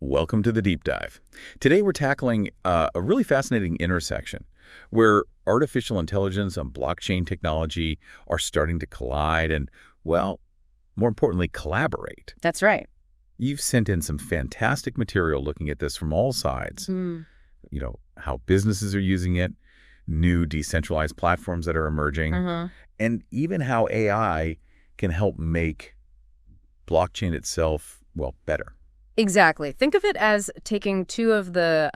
Welcome to the Deep Dive. Today we're tackling a really fascinating intersection where artificial intelligence and blockchain technology are starting to collide and, well, more importantly, collaborate. That's right. You've sent in some fantastic material looking at this from all sides. How businesses are using it, new decentralized platforms that are emerging, and even how AI can help make blockchain itself, well, better. Exactly. Think of it as taking two of the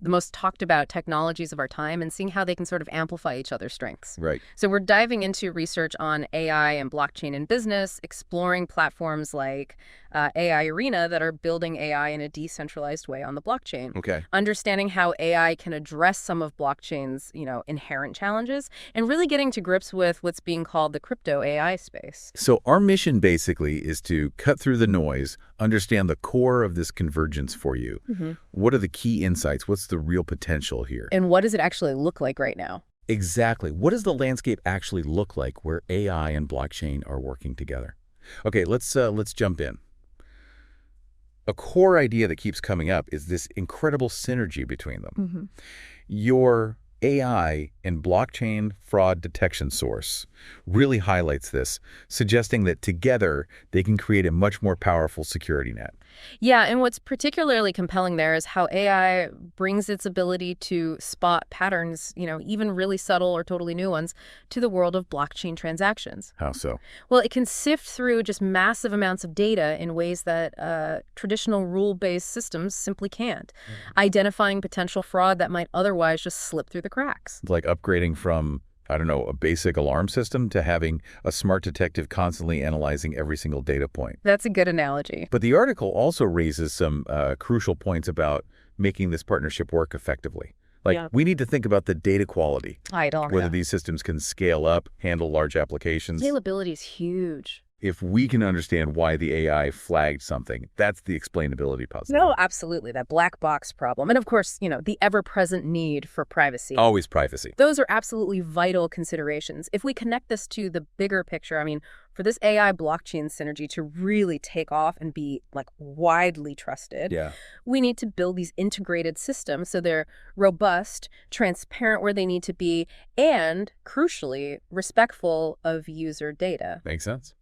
most talked about technologies of our time and seeing how they can sort of amplify each other's strengths. Right. So we're diving into research on AI and blockchain in business, exploring platforms like AIArena that are building AI in a decentralized way on the blockchain. Okay. Understanding how AI can address some of blockchain's, inherent challenges, and really getting to grips with what's being called the crypto AI space. So our mission basically is to cut through the noise, understand the core of this convergence for you. What are the key insights? What's the real potential here? And what does it actually look like right now? Exactly. What does the landscape actually look like where AI and blockchain are working together? Okay, let's jump in. A core idea that keeps coming up is this incredible synergy between them. Your AI and blockchain fraud detection source really highlights this, suggesting that together they can create a much more powerful security net. Yeah, and what's particularly compelling there is how AI brings its ability to spot patterns, even really subtle or totally new ones, to the world of blockchain transactions. How so? Well, it can sift through just massive amounts of data in ways that traditional rule-based systems simply can't, identifying potential fraud that might otherwise just slip through the cracks. It's like upgrading from, a basic alarm system to having a smart detective constantly analyzing every single data point. That's a good analogy. But the article also raises some crucial points about making this partnership work effectively. We need to think about the data quality, whether these systems can scale up, handle large applications. Scalability is huge. If we can understand why the AI flagged something, that's the explainability puzzle. No, absolutely. That black box problem. And of course, the ever-present need for privacy. Always privacy. Those are absolutely vital considerations. If we connect this to the bigger picture, for this AI blockchain synergy to really take off and be widely trusted, we need to build these integrated systems so they're robust, transparent where they need to be, and crucially, respectful of user data. Makes sense.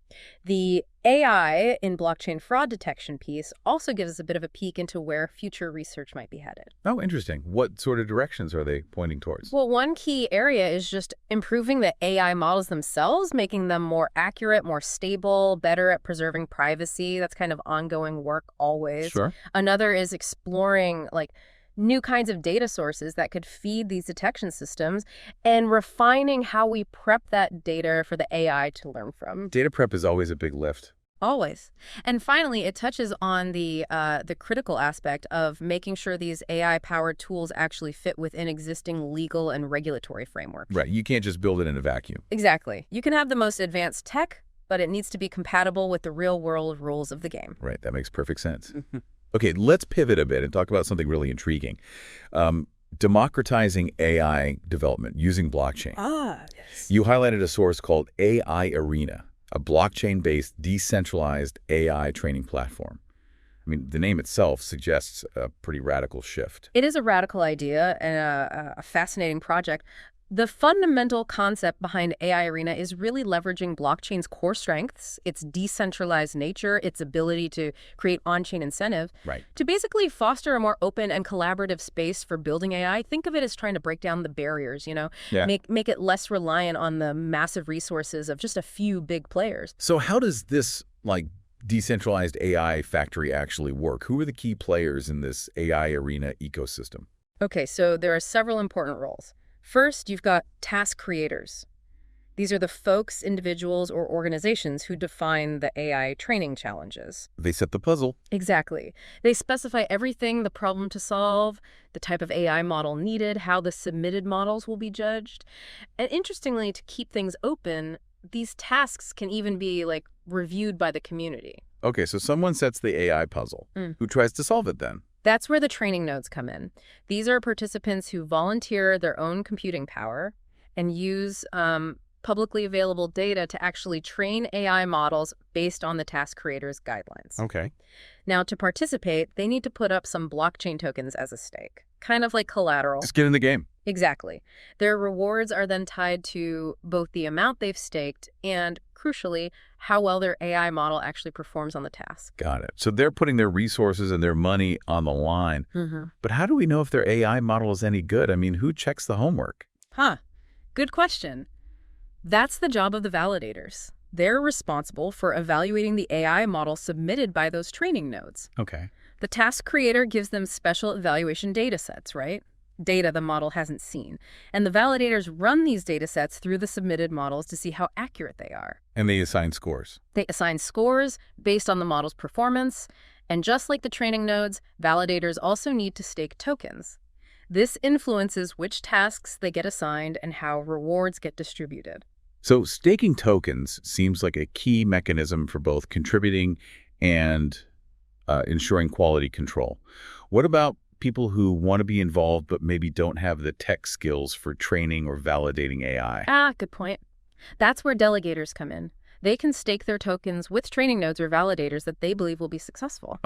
The AI in blockchain fraud detection piece also gives us a bit of a peek into where future research might be headed. Oh, interesting. What sort of directions are they pointing towards? Well, one key area is just improving the AI models themselves, making them more accurate, more stable, better at preserving privacy. That's kind of ongoing work always. Sure. Another is exploring new kinds of data sources that could feed these detection systems and refining how we prep that data for the AI to learn from. Data prep is always a big lift. Always. And finally, it touches on the critical aspect of making sure these AI-powered tools actually fit within existing legal and regulatory frameworks. Right. You can't just build it in a vacuum. Exactly. You can have the most advanced tech, but it needs to be compatible with the real-world rules of the game. Right. That makes perfect sense. Okay, let's pivot a bit and talk about something really intriguing. Democratizing AI development using blockchain. Yes. You highlighted a source called AIArena, a blockchain-based decentralized AI training platform. The name itself suggests a pretty radical shift. It is a radical idea and a fascinating project. The fundamental concept behind AIArena is really leveraging blockchain's core strengths, its decentralized nature, its ability to create on-chain incentives, to basically foster a more open and collaborative space for building AI. Think of it as trying to break down the barriers, make it less reliant on the massive resources of just a few big players. So how does this, decentralized AI factory actually work? Who are the key players in this AIArena ecosystem? Okay, so there are several important roles. First, you've got task creators. These are the folks, individuals, or organizations who define the AI training challenges. They set the puzzle. Exactly. They specify everything, the problem to solve, the type of AI model needed, how the submitted models will be judged. And interestingly, to keep things open, these tasks can even be reviewed by the community. Okay, so someone sets the AI puzzle. Who tries to solve it then? That's where the training nodes come in. These are participants who volunteer their own computing power and use publicly available data to actually train AI models based on the task creator's guidelines. Okay. Now, to participate, they need to put up some blockchain tokens as a stake, kind of like collateral. Just get in the game. Exactly. Their rewards are then tied to both the amount they've staked and, crucially, how well their AI model actually performs on the task. Got it. So they're putting their resources and their money on the line. But how do we know if their AI model is any good? I mean, who checks the homework? Good question. That's the job of the validators. They're responsible for evaluating the AI model submitted by those training nodes. Okay. The task creator gives them special evaluation data sets, right? Data the model hasn't seen. And the validators run these data sets through the submitted models to see how accurate they are. And they assign scores. They assign scores based on the model's performance. And just like the training nodes, validators also need to stake tokens. This influences which tasks they get assigned and how rewards get distributed. So staking tokens seems like a key mechanism for both contributing and ensuring quality control. What about people who want to be involved but maybe don't have the tech skills for training or validating AI? Good point. That's where delegators come in. They can stake their tokens with training nodes or validators that they believe will be successful.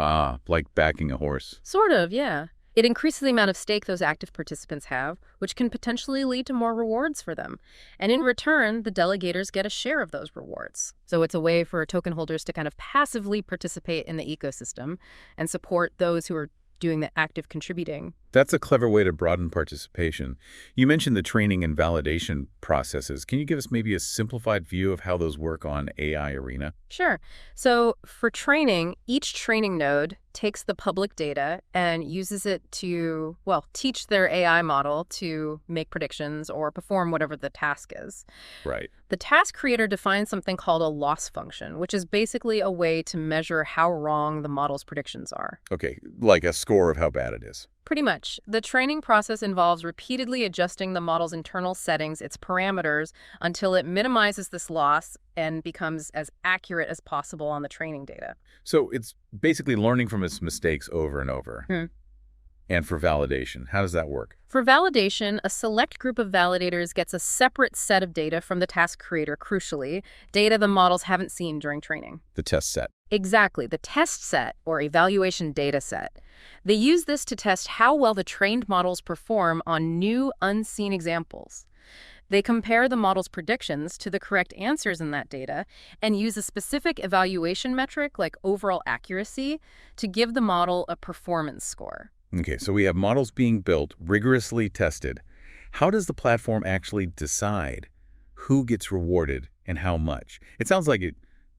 Like backing a horse. Sort of, yeah. It increases the amount of stake those active participants have, which can potentially lead to more rewards for them. And in return, the delegators get a share of those rewards. So it's a way for token holders to kind of passively participate in the ecosystem and support those who are doing the active contributing. That's a clever way to broaden participation. You mentioned the training and validation processes. Can you give us maybe a simplified view of how those work on AIArena? Sure. So for training, each training node takes the public data and uses it to, teach their AI model to make predictions or perform whatever the task is. Right. The task creator defines something called a loss function, which is basically a way to measure how wrong the model's predictions are. Okay, like a score of how bad it is. Pretty much. The training process involves repeatedly adjusting the model's internal settings, its parameters, until it minimizes this loss and becomes as accurate as possible on the training data. So it's basically learning from its mistakes over and over. And for validation, how does that work? For validation, a select group of validators gets a separate set of data from the task creator, crucially, data the models haven't seen during training. The test set. Exactly, the test set or evaluation data set. They use this to test how well the trained models perform on new, unseen examples. They compare the model's predictions to the correct answers in that data and use a specific evaluation metric like overall accuracy to give the model a performance score. Okay, so we have models being built, rigorously tested. How does the platform actually decide who gets rewarded and how much? It sounds like it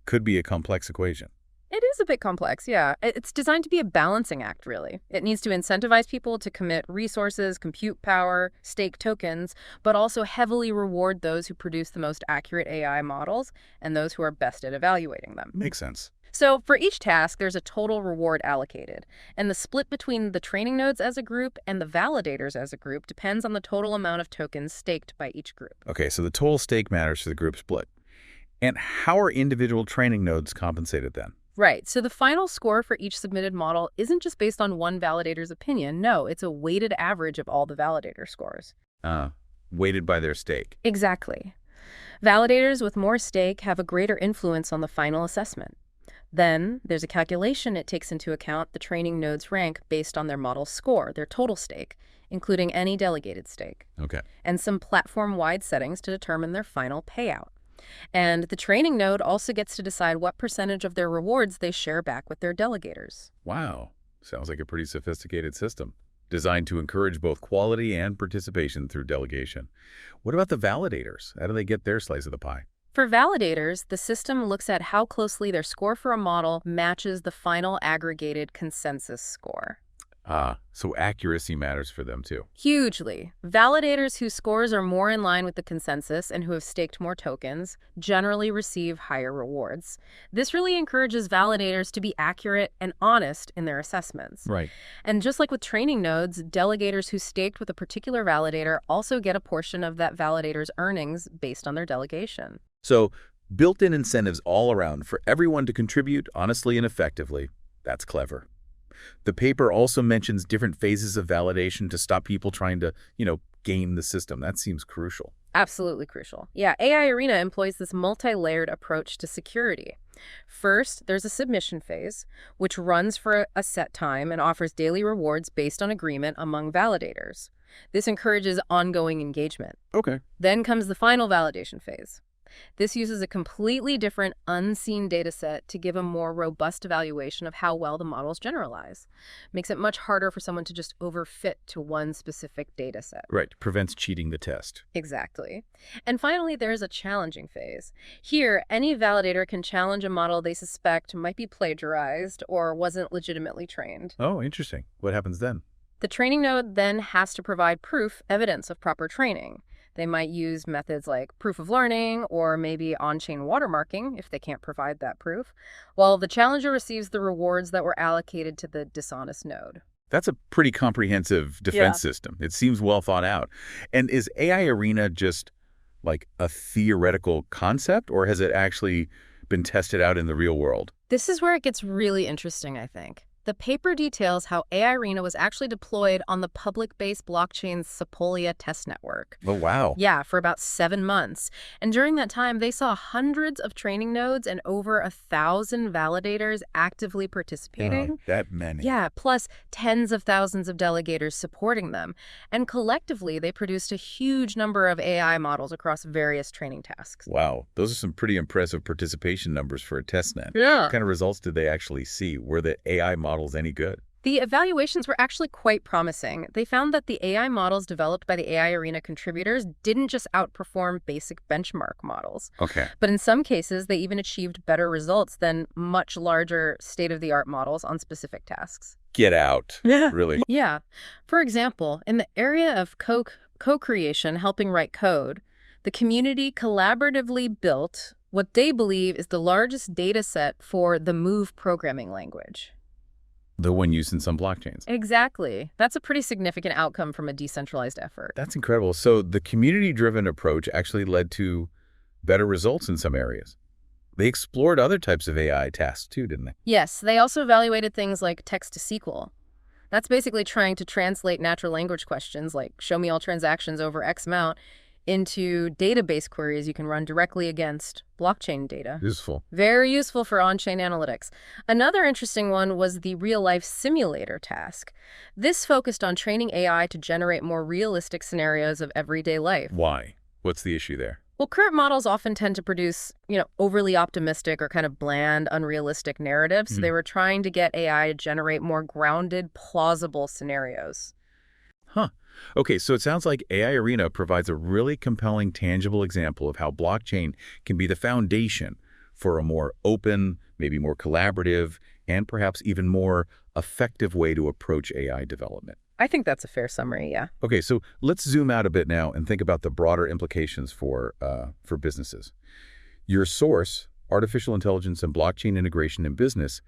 could be a complex equation. It is a bit complex, yeah. It's designed to be a balancing act, really. It needs to incentivize people to commit resources, compute power, stake tokens, but also heavily reward those who produce the most accurate AI models and those who are best at evaluating them. Makes sense. So for each task, there's a total reward allocated, and the split between the training nodes as a group and the validators as a group depends on the total amount of tokens staked by each group. Okay, so the total stake matters for the group split. And how are individual training nodes compensated then? Right, so the final score for each submitted model isn't just based on one validator's opinion. No, it's a weighted average of all the validator scores. Weighted by their stake. Exactly. Validators with more stake have a greater influence on the final assessment. Then there's a calculation it takes into account the training node's rank based on their model's score, their total stake, including any delegated stake. Okay. And some platform-wide settings to determine their final payout. And the training node also gets to decide what percentage of their rewards they share back with their delegators. Wow. Sounds like a pretty sophisticated system, designed to encourage both quality and participation through delegation. What about the validators? How do they get their slice of the pie? For validators, the system looks at how closely their score for a model matches the final aggregated consensus score. So accuracy matters for them too. Hugely. Validators whose scores are more in line with the consensus and who have staked more tokens generally receive higher rewards. This really encourages validators to be accurate and honest in their assessments. Right. And just like with training nodes, delegators who staked with a particular validator also get a portion of that validator's earnings based on their delegation. So built-in incentives all around for everyone to contribute honestly and effectively. That's clever. The paper also mentions different phases of validation to stop people trying to, game the system. That seems crucial. Absolutely crucial. Yeah, AIArena employs this multi-layered approach to security. First, there's a submission phase, which runs for a set time and offers daily rewards based on agreement among validators. This encourages ongoing engagement. Okay. Then comes the final validation phase. This uses a completely different unseen data set to give a more robust evaluation of how well the models generalize. Makes it much harder for someone to just overfit to one specific data set. Right. Prevents cheating the test. Exactly. And finally, there's a challenging phase. Here, any validator can challenge a model they suspect might be plagiarized or wasn't legitimately trained. Oh, interesting. What happens then? The training node then has to provide proof, evidence of proper training. They might use methods like proof of learning or maybe on-chain watermarking if they can't provide that proof, while the challenger receives the rewards that were allocated to the dishonest node. That's a pretty comprehensive defense system. It seems well thought out. And is AIArena just like a theoretical concept, or has it actually been tested out in the real world? This is where it gets really interesting, I think. The paper details how AIArena was actually deployed on the public-based blockchain's Sepolia test network. Oh, wow. Yeah, for about 7 months. And during that time, they saw hundreds of training nodes and over 1,000 validators actively participating. Oh, that many. Yeah, plus tens of thousands of delegators supporting them. And collectively, they produced a huge number of AI models across various training tasks. Wow. Those are some pretty impressive participation numbers for a testnet. Yeah. What kind of results did they actually see? Were the AI models any good? The evaluations were actually quite promising. They found that the AI models developed by the AIArena contributors didn't just outperform basic benchmark models. Okay. But in some cases, they even achieved better results than much larger state-of-the-art models on specific tasks. Get out. Yeah. Really? Yeah. For example, in the area of co-creation, helping write code, the community collaboratively built what they believe is the largest data set for the Move programming language. The one used in some blockchains. Exactly. That's a pretty significant outcome from a decentralized effort. That's incredible. So the community-driven approach actually led to better results in some areas. They explored other types of AI tasks too, didn't they? Yes, they also evaluated things like text-to-SQL. That's basically trying to translate natural language questions like show me all transactions over X amount into database queries you can run directly against blockchain data. Useful. Very useful for on-chain analytics. Another interesting one was the real-life simulator task. This focused on training AI to generate more realistic scenarios of everyday life. Why? What's the issue there? Well, current models often tend to produce, overly optimistic or kind of bland, unrealistic narratives. They were trying to get AI to generate more grounded, plausible scenarios. Huh. Okay, so it sounds like AIArena provides a really compelling, tangible example of how blockchain can be the foundation for a more open, maybe more collaborative, and perhaps even more effective way to approach AI development. I think that's a fair summary, yeah. Okay, so let's zoom out a bit now and think about the broader implications for businesses. Your source, artificial intelligence and blockchain integration in business,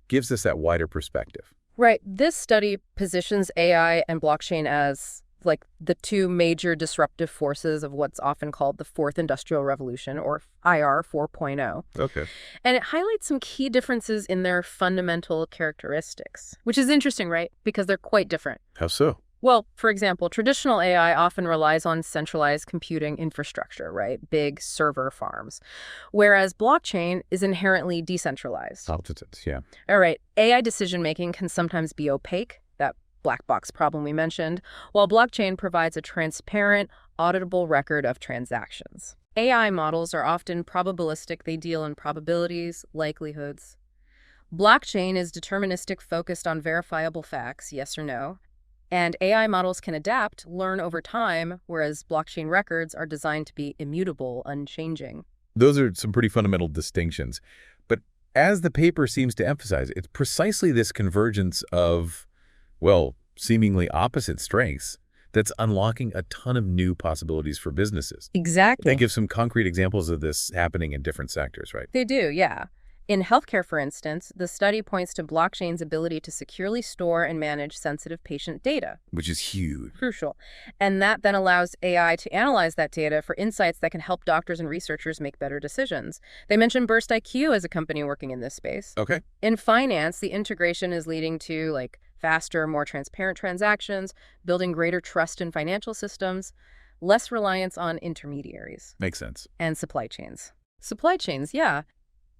gives us that wider perspective. Right. This study positions AI and blockchain as like the two major disruptive forces of what's often called the Fourth Industrial Revolution, or IR 4.0. Okay. And it highlights some key differences in their fundamental characteristics, which is interesting, right? Because they're quite different. How so? Well, for example, traditional AI often relies on centralized computing infrastructure, right? Big server farms. Whereas blockchain is inherently decentralized. Yeah. All right. AI decision-making can sometimes be opaque, that black box problem we mentioned, while blockchain provides a transparent, auditable record of transactions. AI models are often probabilistic. They deal in probabilities, likelihoods. Blockchain is deterministic, focused on verifiable facts, yes or no. And AI models can adapt, learn over time, whereas blockchain records are designed to be immutable, unchanging. Those are some pretty fundamental distinctions. But as the paper seems to emphasize, it's precisely this convergence of, well, seemingly opposite strengths that's unlocking a ton of new possibilities for businesses. Exactly. They give some concrete examples of this happening in different sectors, right? They do, yeah. In healthcare, for instance, the study points to blockchain's ability to securely store and manage sensitive patient data. Which is huge. Crucial. And that then allows AI to analyze that data for insights that can help doctors and researchers make better decisions. They mentioned Burst IQ as a company working in this space. Okay. In finance, the integration is leading to, faster, more transparent transactions, building greater trust in financial systems, less reliance on intermediaries. Makes sense. And supply chains. Supply chains, yeah.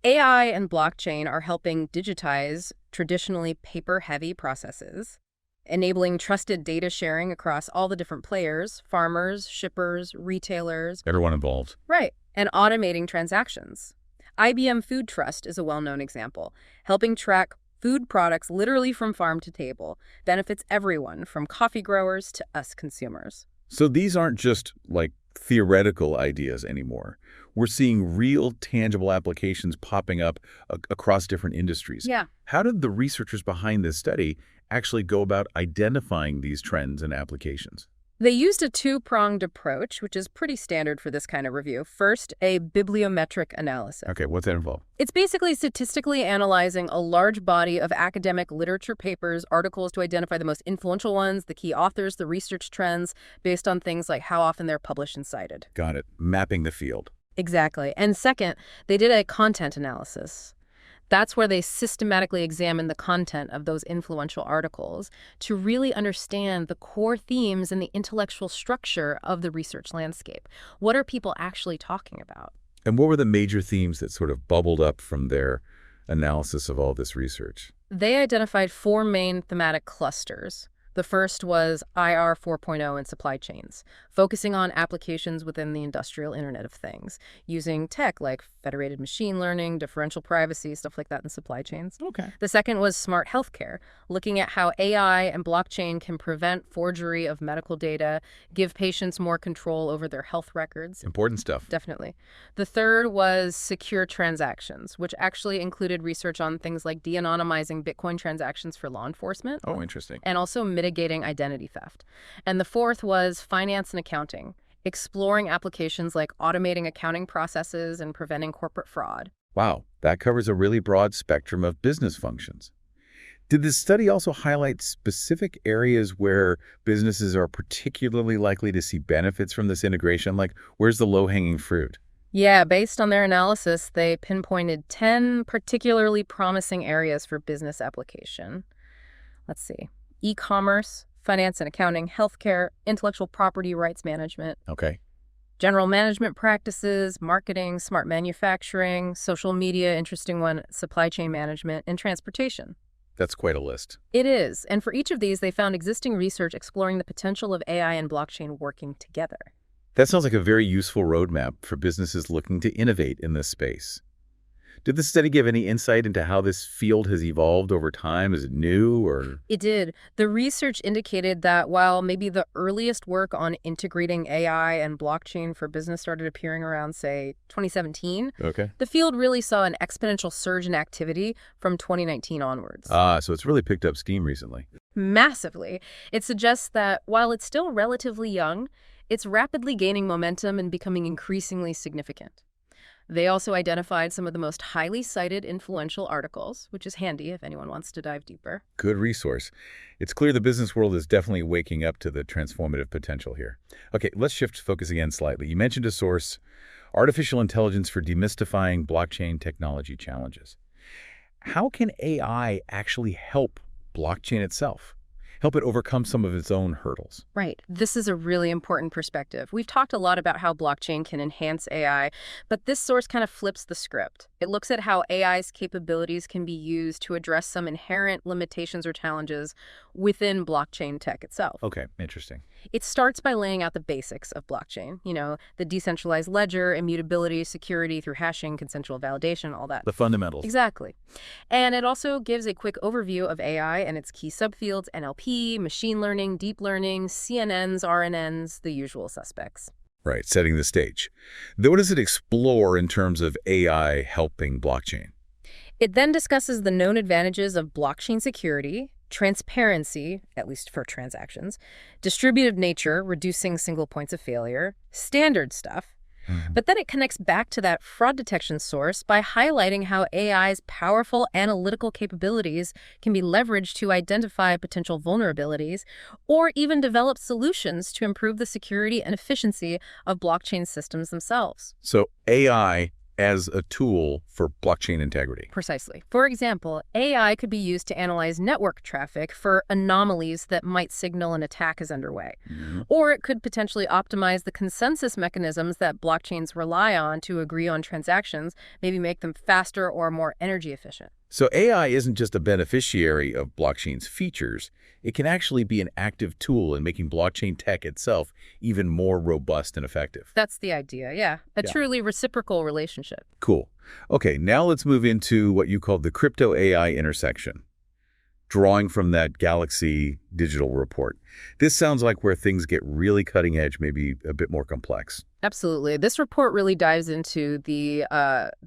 AI and blockchain are helping digitize traditionally paper-heavy processes, enabling trusted data sharing across all the different players, farmers, shippers, retailers. Everyone involved. Right, and automating transactions. IBM Food Trust is a well-known example, helping track food products literally from farm to table, benefits everyone from coffee growers to us consumers. So these aren't just like theoretical ideas anymore. We're seeing real tangible applications popping up across different industries. Yeah. How did the researchers behind this study actually go about identifying these trends and applications? They used a two-pronged approach, which is pretty standard for this kind of review. First, a bibliometric analysis. Okay, what's that involve? It's basically statistically analyzing a large body of academic literature papers, articles to identify the most influential ones, the key authors, the research trends, based on things like how often they're published and cited. Got it. Mapping the field. Exactly. And second, they did a content analysis. That's where they systematically examine the content of those influential articles to really understand the core themes and the intellectual structure of the research landscape. What are people actually talking about? And what were the major themes that sort of bubbled up from their analysis of all this research? They identified four main thematic clusters. The first was IR 4.0 and supply chains, focusing on applications within the industrial Internet of Things, using tech like federated machine learning, differential privacy, stuff like that in supply chains. Okay. The second was smart healthcare, looking at how AI and blockchain can prevent forgery of medical data, give patients more control over their health records. Important stuff. Definitely. The third was secure transactions, which actually included research on things like de-anonymizing Bitcoin transactions for law enforcement. Oh, interesting. And also mitigating identity theft. And the fourth was finance and accounting, exploring applications like automating accounting processes and preventing corporate fraud. Wow, that covers a really broad spectrum of business functions. Did this study also highlight specific areas where businesses are particularly likely to see benefits from this integration? Like, where's the low-hanging fruit? Yeah, based on their analysis, they pinpointed 10 particularly promising areas for business application. Let's see. E-commerce, finance and accounting, healthcare, intellectual property rights management, Okay. general management practices, marketing, smart manufacturing, social media, interesting one, supply chain management, and transportation. That's quite a list. It is, and for each of these, they found existing research exploring the potential of AI and blockchain working together. That sounds like a very useful roadmap for businesses looking to innovate in this space. Did the study give any insight into how this field has evolved over time? Is it new or? It did. The research indicated that while maybe the earliest work on integrating AI and blockchain for business started appearing around, say, 2017, Okay. the field really saw an exponential surge in activity from 2019 onwards. So it's really picked up steam recently. Massively. It suggests that while it's still relatively young, it's rapidly gaining momentum and becoming increasingly significant. They also identified some of the most highly cited influential articles, which is handy if anyone wants to dive deeper. Good resource. It's clear the business world is definitely waking up to the transformative potential here. Okay, let's shift focus again slightly. You mentioned a source, artificial intelligence for demystifying blockchain technology challenges. How can AI actually help blockchain itself? Help it overcome some of its own hurdles? Right. This is a really important perspective. We've talked a lot about how blockchain can enhance AI, but this source kind of flips the script. It looks at how AI's capabilities can be used to address some inherent limitations or challenges within blockchain tech itself. Okay, interesting. It starts by laying out the basics of blockchain, the decentralized ledger, immutability, security through hashing, consensual validation, all that. The fundamentals. Exactly. And it also gives a quick overview of AI and its key subfields, NLP, machine learning, deep learning, CNNs, RNNs, the usual suspects. Right, setting the stage. Then what does it explore in terms of AI helping blockchain? It then discusses the known advantages of blockchain security, transparency, at least for transactions, distributive nature, reducing single points of failure, standard stuff. But then it connects back to that fraud detection source by highlighting how AI's powerful analytical capabilities can be leveraged to identify potential vulnerabilities or even develop solutions to improve the security and efficiency of blockchain systems themselves. So AI as a tool for blockchain integrity. Precisely. For example, AI could be used to analyze network traffic for anomalies that might signal an attack is underway. Or it could potentially optimize the consensus mechanisms that blockchains rely on to agree on transactions, maybe make them faster or more energy efficient. So AI isn't just a beneficiary of blockchain's features. It can actually be an active tool in making blockchain tech itself even more robust and effective. That's the idea, yeah. A truly reciprocal relationship. Cool. Okay, now let's move into what you call the crypto-AI intersection, drawing from that Galaxy digital report. This sounds like where things get really cutting edge, maybe a bit more complex. Absolutely. This report really dives into the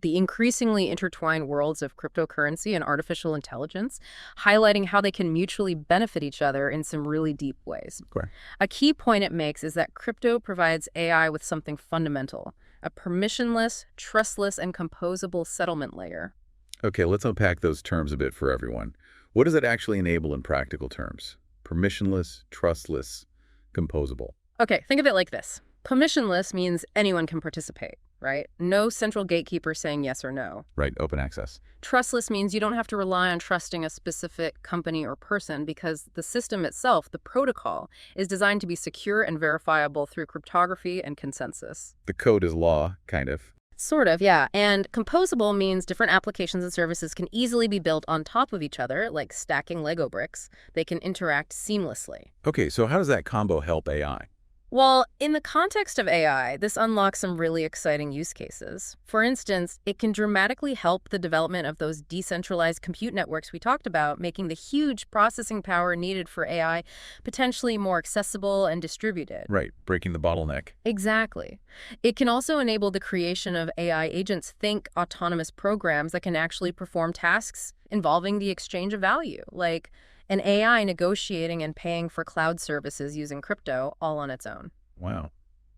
increasingly intertwined worlds of cryptocurrency and artificial intelligence, highlighting how they can mutually benefit each other in some really deep ways. Okay. A key point it makes is that crypto provides AI with something fundamental, a permissionless, trustless, and composable settlement layer. Okay, let's unpack those terms a bit for everyone. What does it actually enable in practical terms? Permissionless, trustless, composable. Okay, think of it like this. Permissionless means anyone can participate, right? No central gatekeeper saying yes or no. Right, open access. Trustless means you don't have to rely on trusting a specific company or person because the system itself, the protocol, is designed to be secure and verifiable through cryptography and consensus. The code is law, kind of. Sort of, yeah. And composable means different applications and services can easily be built on top of each other, like stacking Lego bricks. They can interact seamlessly. Okay, so how does that combo help AI? Well, in the context of AI, this unlocks some really exciting use cases. For instance, it can dramatically help the development of those decentralized compute networks we talked about, making the huge processing power needed for AI potentially more accessible and distributed. Right, breaking the bottleneck. Exactly. It can also enable the creation of AI agents, think autonomous programs that can actually perform tasks involving the exchange of value, like an AI negotiating and paying for cloud services using crypto all on its own. Wow.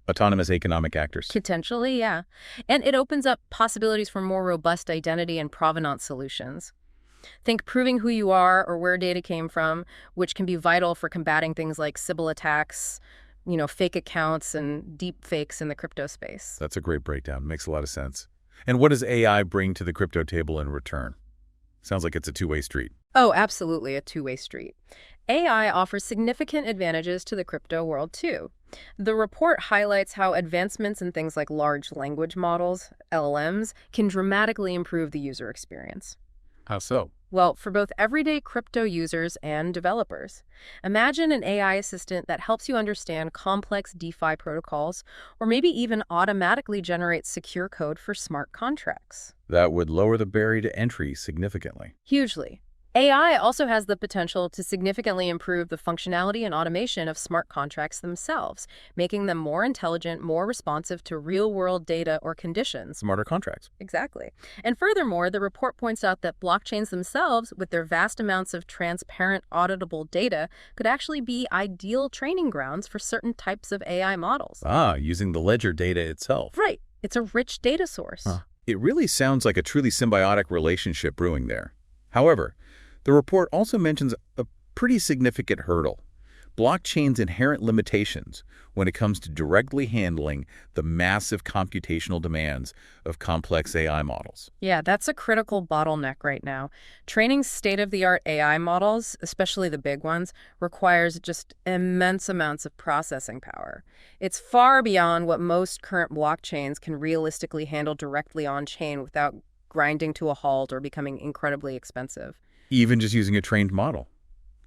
Autonomous economic actors. Potentially, yeah. And it opens up possibilities for more robust identity and provenance solutions. Think proving who you are or where data came from, which can be vital for combating things like Sybil attacks, fake accounts and deep fakes in the crypto space. That's a great breakdown. Makes a lot of sense. And what does AI bring to the crypto table in return? Sounds like it's a two-way street. Oh, absolutely, a two-way street. AI offers significant advantages to the crypto world, too. The report highlights how advancements in things like large language models, LLMs, can dramatically improve the user experience. How so? Well, for both everyday crypto users and developers. Imagine an AI assistant that helps you understand complex DeFi protocols, or maybe even automatically generates secure code for smart contracts. That would lower the barrier to entry significantly. Hugely. AI also has the potential to significantly improve the functionality and automation of smart contracts themselves, making them more intelligent, more responsive to real-world data or conditions. Smarter contracts. Exactly. And furthermore, the report points out that blockchains themselves, with their vast amounts of transparent, auditable data, could actually be ideal training grounds for certain types of AI models. Using the ledger data itself. Right. It's a rich data source. It really sounds like a truly symbiotic relationship brewing there. However, the report also mentions a pretty significant hurdle: blockchain's inherent limitations when it comes to directly handling the massive computational demands of complex AI models. Yeah, that's a critical bottleneck right now. Training state-of-the-art AI models, especially the big ones, requires just immense amounts of processing power. It's far beyond what most current blockchains can realistically handle directly on-chain without grinding to a halt or becoming incredibly expensive. Even just using a trained model.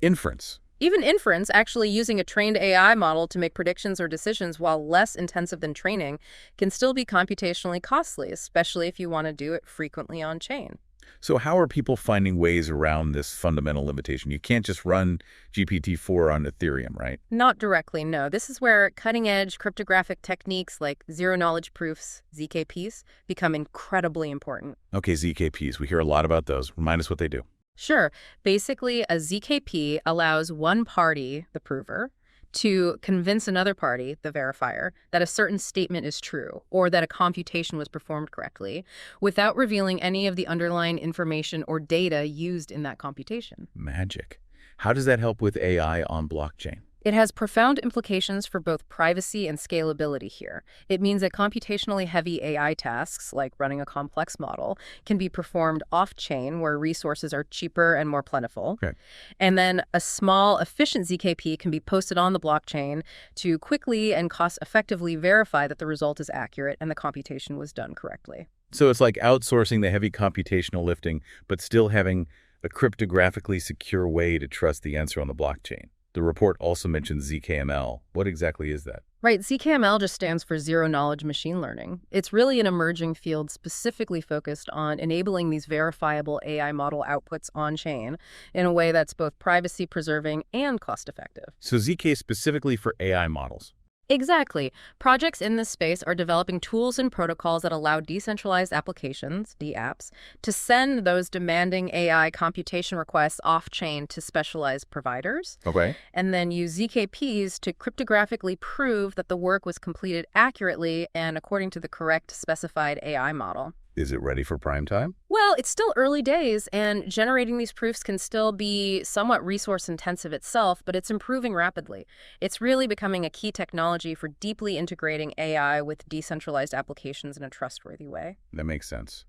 Inference. Even inference, actually using a trained AI model to make predictions or decisions while less intensive than training, can still be computationally costly, especially if you want to do it frequently on-chain. So how are people finding ways around this fundamental limitation? You can't just run GPT-4 on Ethereum, right? Not directly, no. This is where cutting-edge cryptographic techniques like zero-knowledge proofs, ZKPs, become incredibly important. Okay, ZKPs. We hear a lot about those. Remind us what they do. Sure. Basically, a ZKP allows one party, the prover, to convince another party, the verifier, that a certain statement is true or that a computation was performed correctly without revealing any of the underlying information or data used in that computation. Magic. How does that help with AI on blockchain? It has profound implications for both privacy and scalability here. It means that computationally heavy AI tasks, like running a complex model, can be performed off-chain where resources are cheaper and more plentiful. Okay. And then a small, efficient ZKP can be posted on the blockchain to quickly and cost-effectively verify that the result is accurate and the computation was done correctly. So it's like outsourcing the heavy computational lifting, but still having a cryptographically secure way to trust the answer on the blockchain. The report also mentions ZKML. What exactly is that? Right, ZKML just stands for zero-knowledge machine learning. It's really an emerging field specifically focused on enabling these verifiable AI model outputs on-chain in a way that's both privacy-preserving and cost-effective. So ZK specifically for AI models. Exactly. Projects in this space are developing tools and protocols that allow decentralized applications, DApps, to send those demanding AI computation requests off-chain to specialized providers, Okay. and then use ZKPs to cryptographically prove that the work was completed accurately and according to the correct specified AI model. Is it ready for prime time? Well, it's still early days, and generating these proofs can still be somewhat resource-intensive itself, but it's improving rapidly. It's really becoming a key technology for deeply integrating AI with decentralized applications in a trustworthy way. That makes sense.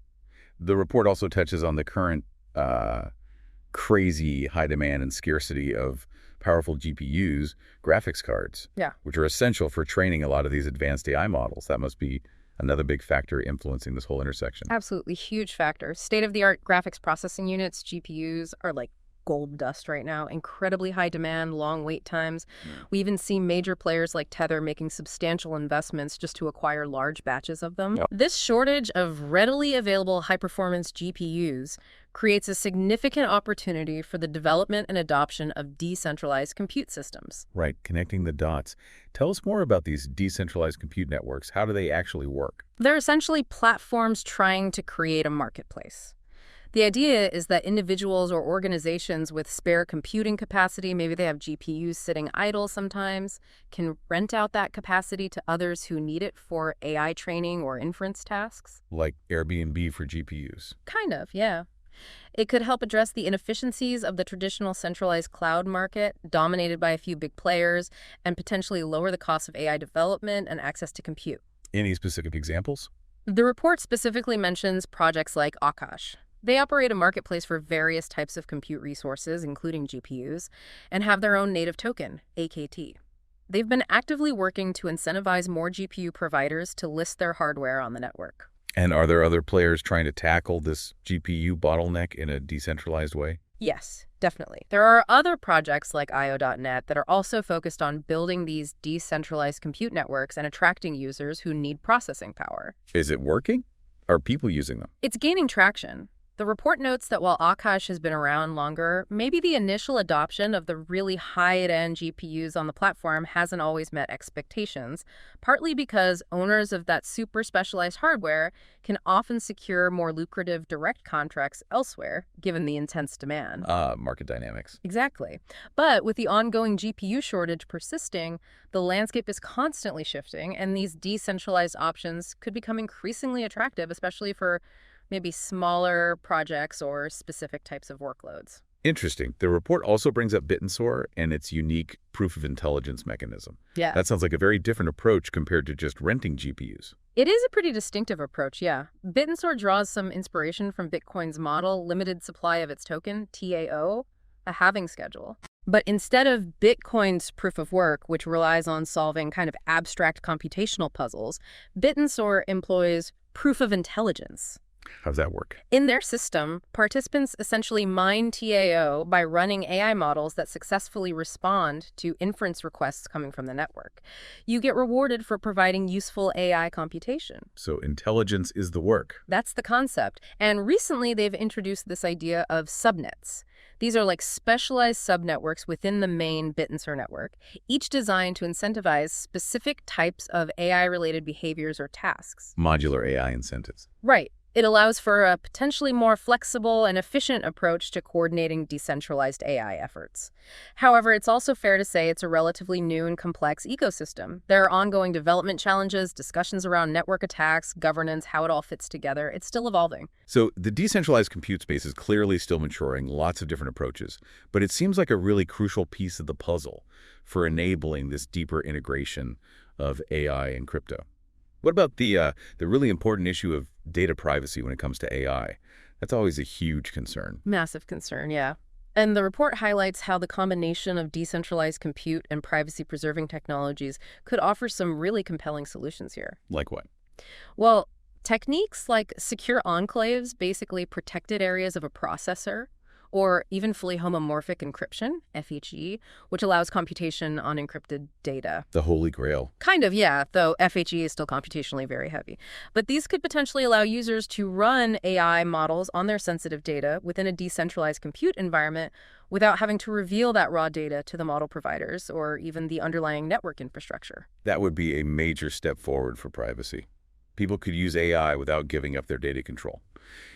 The report also touches on the current crazy high demand and scarcity of powerful GPUs, graphics cards, Yeah. which are essential for training a lot of these advanced AI models. That must be another big factor influencing this whole intersection. Absolutely huge factor. State-of-the-art graphics processing units, GPUs, are like gold dust right now. Incredibly high demand, long wait times. We even see major players like Tether making substantial investments just to acquire large batches of them. Yep. This shortage of readily available high-performance GPUs creates a significant opportunity for the development and adoption of decentralized compute systems. Right, connecting the dots. Tell us more about these decentralized compute networks. How do they actually work? They're essentially platforms trying to create a marketplace. The idea is that individuals or organizations with spare computing capacity, maybe they have GPUs sitting idle sometimes, can rent out that capacity to others who need it for AI training or inference tasks. Like Airbnb for GPUs. Kind of, yeah. It could help address the inefficiencies of the traditional centralized cloud market, dominated by a few big players, and potentially lower the cost of AI development and access to compute. Any specific examples? The report specifically mentions projects like Akash. They operate a marketplace for various types of compute resources, including GPUs, and have their own native token, AKT. They've been actively working to incentivize more GPU providers to list their hardware on the network. And are there other players trying to tackle this GPU bottleneck in a decentralized way? Yes, definitely. There are other projects like IO.net that are also focused on building these decentralized compute networks and attracting users who need processing power. Is it working? Are people using them? It's gaining traction. The report notes that while Akash has been around longer, maybe the initial adoption of the really high-end GPUs on the platform hasn't always met expectations, partly because owners of that super specialized hardware can often secure more lucrative direct contracts elsewhere, given the intense demand. Market dynamics. Exactly. But with the ongoing GPU shortage persisting, the landscape is constantly shifting, and these decentralized options could become increasingly attractive, especially for maybe smaller projects or specific types of workloads. Interesting. The report also brings up Bitensor and its unique proof of intelligence mechanism. Yeah. That sounds like a very different approach compared to just renting GPUs. It is a pretty distinctive approach, yeah. Bitensor draws some inspiration from Bitcoin's model, limited supply of its token, TAO, a halving schedule. But instead of Bitcoin's proof of work, which relies on solving kind of abstract computational puzzles, Bitensor employs proof of intelligence. How's that work? In their system, participants essentially mine TAO by running AI models that successfully respond to inference requests coming from the network. You get rewarded for providing useful AI computation. So intelligence is the work. That's the concept. And recently, they've introduced this idea of subnets. These are like specialized subnetworks within the main Bitensor network, each designed to incentivize specific types of AI-related behaviors or tasks. Modular AI incentives. Right. It allows for a potentially more flexible and efficient approach to coordinating decentralized AI efforts. However, it's also fair to say it's a relatively new and complex ecosystem. There are ongoing development challenges, discussions around network attacks, governance, how it all fits together. It's still evolving. So the decentralized compute space is clearly still maturing, lots of different approaches, but it seems like a really crucial piece of the puzzle for enabling this deeper integration of AI and crypto. What about the really important issue of data privacy when it comes to AI? That's always a huge concern. Massive concern, yeah. And the report highlights how the combination of decentralized compute and privacy-preserving technologies could offer some really compelling solutions here. Like what? Well, techniques like secure enclaves, basically protected areas of a processor, or even fully homomorphic encryption, FHE, which allows computation on encrypted data. The Holy Grail. Kind of, yeah, though FHE is still computationally very heavy. But these could potentially allow users to run AI models on their sensitive data within a decentralized compute environment without having to reveal that raw data to the model providers or even the underlying network infrastructure. That would be a major step forward for privacy. People could use AI without giving up their data control.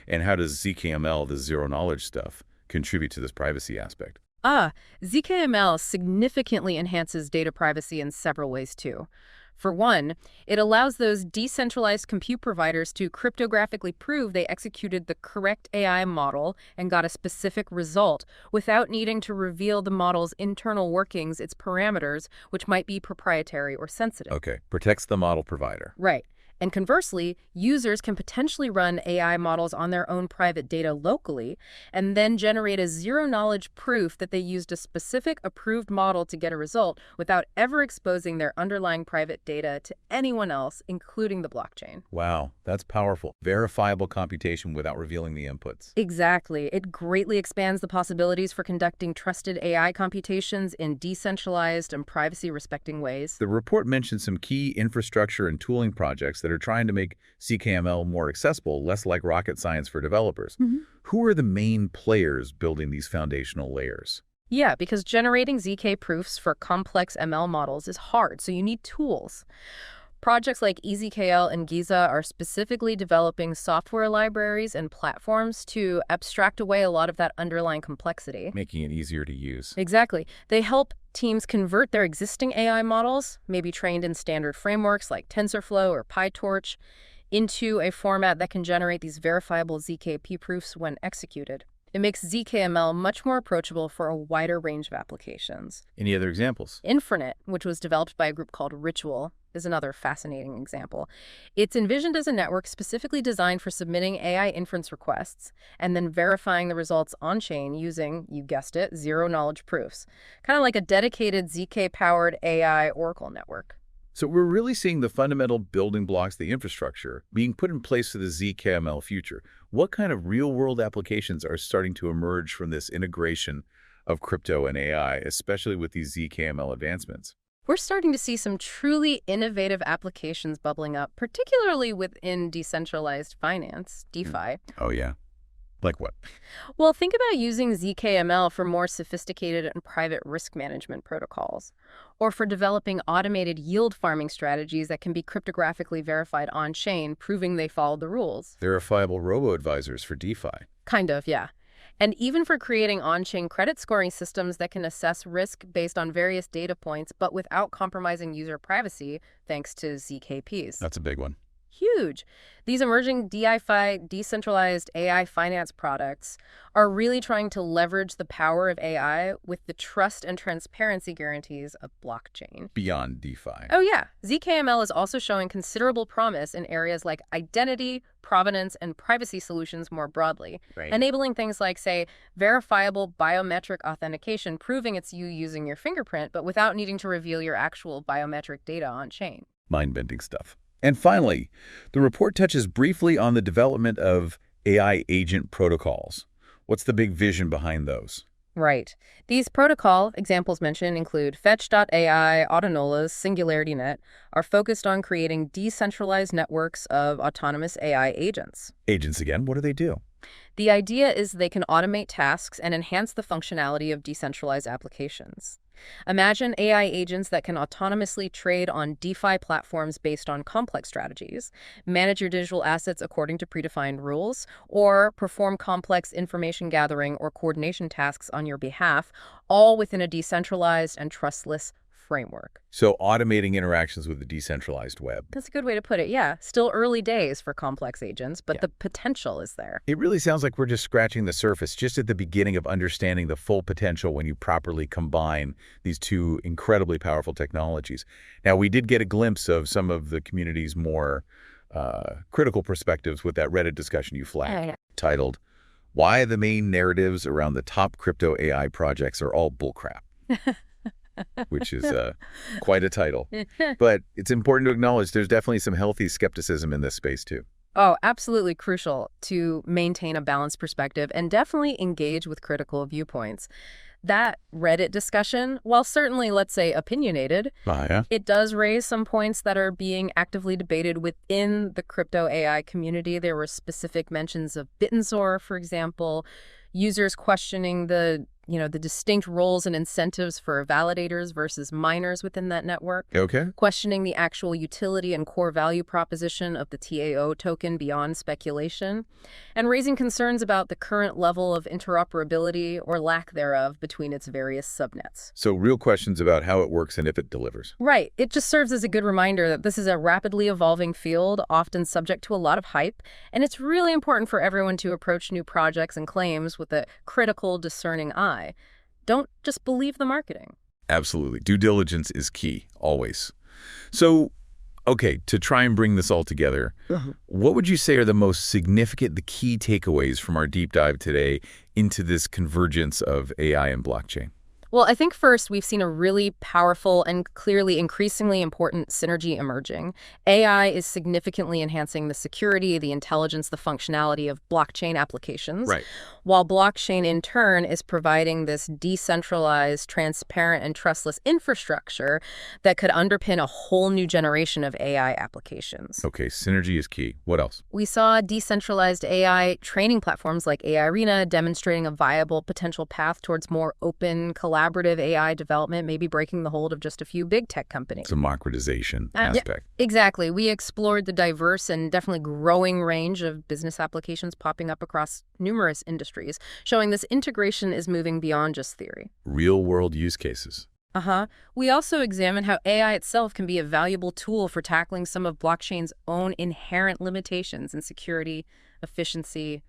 And how does ZKML, the zero-knowledge stuff, contribute to this privacy aspect? ZKML significantly enhances data privacy in several ways, too. For one, it allows those decentralized compute providers to cryptographically prove they executed the correct AI model and got a specific result without needing to reveal the model's internal workings, its parameters, which might be proprietary or sensitive. Okay, protects the model provider. Right. And conversely, users can potentially run AI models on their own private data locally and then generate a zero-knowledge proof that they used a specific approved model to get a result without ever exposing their underlying private data to anyone else, including the blockchain. Wow, that's powerful. Verifiable computation without revealing the inputs. Exactly. It greatly expands the possibilities for conducting trusted AI computations in decentralized and privacy-respecting ways. The report mentioned some key infrastructure and tooling projects that are trying to make ZKML more accessible, less like rocket science for developers. Who are the main players building these foundational layers? Yeah, because generating ZK proofs for complex ML models is hard, so you need tools. Projects like EasyKL and Giza are specifically developing software libraries and platforms to abstract away a lot of that underlying complexity. Making it easier to use. Exactly. They help teams convert their existing AI models, maybe trained in standard frameworks like TensorFlow or PyTorch, into a format that can generate these verifiable ZKP proofs when executed. It makes ZKML much more approachable for a wider range of applications. Any other examples? Infernet, which was developed by a group called Ritual, is another fascinating example. It's envisioned as a network specifically designed for submitting AI inference requests and then verifying the results on-chain using, you guessed it, zero-knowledge proofs. Kind of like a dedicated ZK-powered AI Oracle network. So we're really seeing the fundamental building blocks, the infrastructure, being put in place for the ZKML future. What kind of real-world applications are starting to emerge from this integration of crypto and AI, especially with these ZKML advancements? We're starting to see some truly innovative applications bubbling up, particularly within decentralized finance, DeFi. Oh, yeah. Like what? Well, think about using ZKML for more sophisticated and private risk management protocols, or for developing automated yield farming strategies that can be cryptographically verified on-chain, proving they followed the rules. Verifiable robo-advisors for DeFi. Kind of, yeah. And even for creating on-chain credit scoring systems that can assess risk based on various data points, but without compromising user privacy, thanks to ZKPs. That's a big one. Huge. These emerging DeFi, decentralized AI finance products, are really trying to leverage the power of AI with the trust and transparency guarantees of blockchain. Beyond DeFi. Oh yeah, ZKML is also showing considerable promise in areas like identity, provenance, and privacy solutions more broadly, enabling things like, say, verifiable biometric authentication, proving it's you using your fingerprint, but without needing to reveal your actual biometric data on-chain. Mind-bending stuff. And finally, the report touches briefly on the development of AI agent protocols. What's the big vision behind those? Right. These protocol examples mentioned include Fetch.ai, Autonolas, SingularityNet, are focused on creating decentralized networks of autonomous AI agents. Agents again, what do they do? The idea is they can automate tasks and enhance the functionality of decentralized applications. Imagine AI agents that can autonomously trade on DeFi platforms based on complex strategies, manage your digital assets according to predefined rules, or perform complex information gathering or coordination tasks on your behalf, all within a decentralized and trustless framework. So automating interactions with the decentralized web. That's a good way to put it, yeah. Still early days for complex agents, but Yeah. the potential is there. It really sounds like we're just scratching the surface, just at the beginning of understanding the full potential when you properly combine these two incredibly powerful technologies. Now, we did get a glimpse of some of the community's more critical perspectives with that Reddit discussion you flagged, titled, "Why the Main Narratives Around the Top Crypto AI Projects Are All Bullcrap," which is quite a title. But it's important to acknowledge there's definitely some healthy skepticism in this space, too. Oh, absolutely crucial to maintain a balanced perspective and definitely engage with critical viewpoints. That Reddit discussion, while certainly, let's say, opinionated, Yeah. it does raise some points that are being actively debated within the crypto AI community. There were specific mentions of Bitpanda, for example, users questioning the distinct roles and incentives for validators versus miners within that network, Okay. questioning the actual utility and core value proposition of the TAO token beyond speculation, and raising concerns about the current level of interoperability or lack thereof between its various subnets. So real questions about how it works and if it delivers. Right. It just serves as a good reminder that this is a rapidly evolving field, often subject to a lot of hype, and it's really important for everyone to approach new projects and claims with a critical, discerning eye. Don't just believe the marketing. Absolutely. Due diligence is key, always. So, okay, to try and bring this all together, what would you say are the most significant, the key takeaways from our deep dive today into this convergence of AI and blockchain? Well, I think first we've seen a really powerful and clearly increasingly important synergy emerging. AI is significantly enhancing the security, the intelligence, the functionality of blockchain applications, Right. while blockchain in turn is providing this decentralized, transparent, and trustless infrastructure that could underpin a whole new generation of AI applications. Okay, synergy is key. What else? We saw decentralized AI training platforms like AIArena demonstrating a viable potential path towards more open, collaborative AI development, maybe breaking the hold of just a few big tech companies. Democratization Yeah, aspect. exactly. We explored the diverse and definitely growing range of business applications popping up across numerous industries, showing this integration is moving beyond just theory. Real-world use cases. We also examined how AI itself can be a valuable tool for tackling some of blockchain's own inherent limitations in security, efficiency,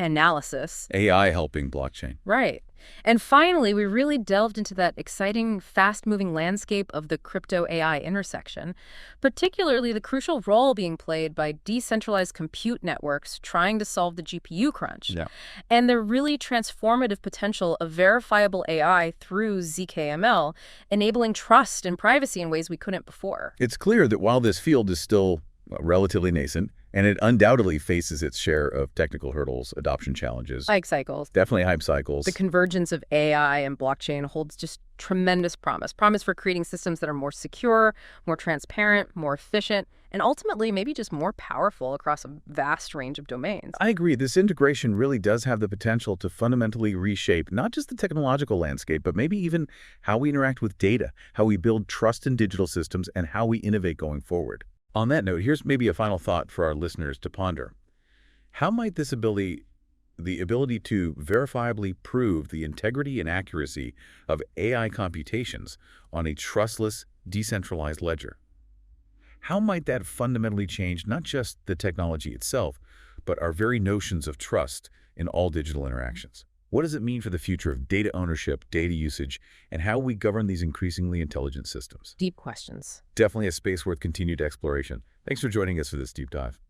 analysis. AI helping blockchain. Right. And finally, we really delved into that exciting, fast-moving landscape of the crypto-AI intersection, particularly the crucial role being played by decentralized compute networks trying to solve the GPU crunch, Yeah. and the really transformative potential of verifiable AI through ZKML, enabling trust and privacy in ways we couldn't before. It's clear that while this field is still relatively nascent, and it undoubtedly faces its share of technical hurdles, adoption challenges, Hype cycles. definitely hype cycles. The convergence of AI and blockchain holds just tremendous promise. Promise for creating systems that are more secure, more transparent, more efficient, and ultimately maybe just more powerful across a vast range of domains. I agree. This integration really does have the potential to fundamentally reshape not just the technological landscape, but maybe even how we interact with data, how we build trust in digital systems, and how we innovate going forward. On that note, here's maybe a final thought for our listeners to ponder. How might the ability to verifiably prove the integrity and accuracy of AI computations on a trustless, decentralized ledger, how might that fundamentally change not just the technology itself, but our very notions of trust in all digital interactions? What does it mean for the future of data ownership, data usage, and how we govern these increasingly intelligent systems? Deep questions. Definitely a space worth continued exploration. Thanks for joining us for this deep dive.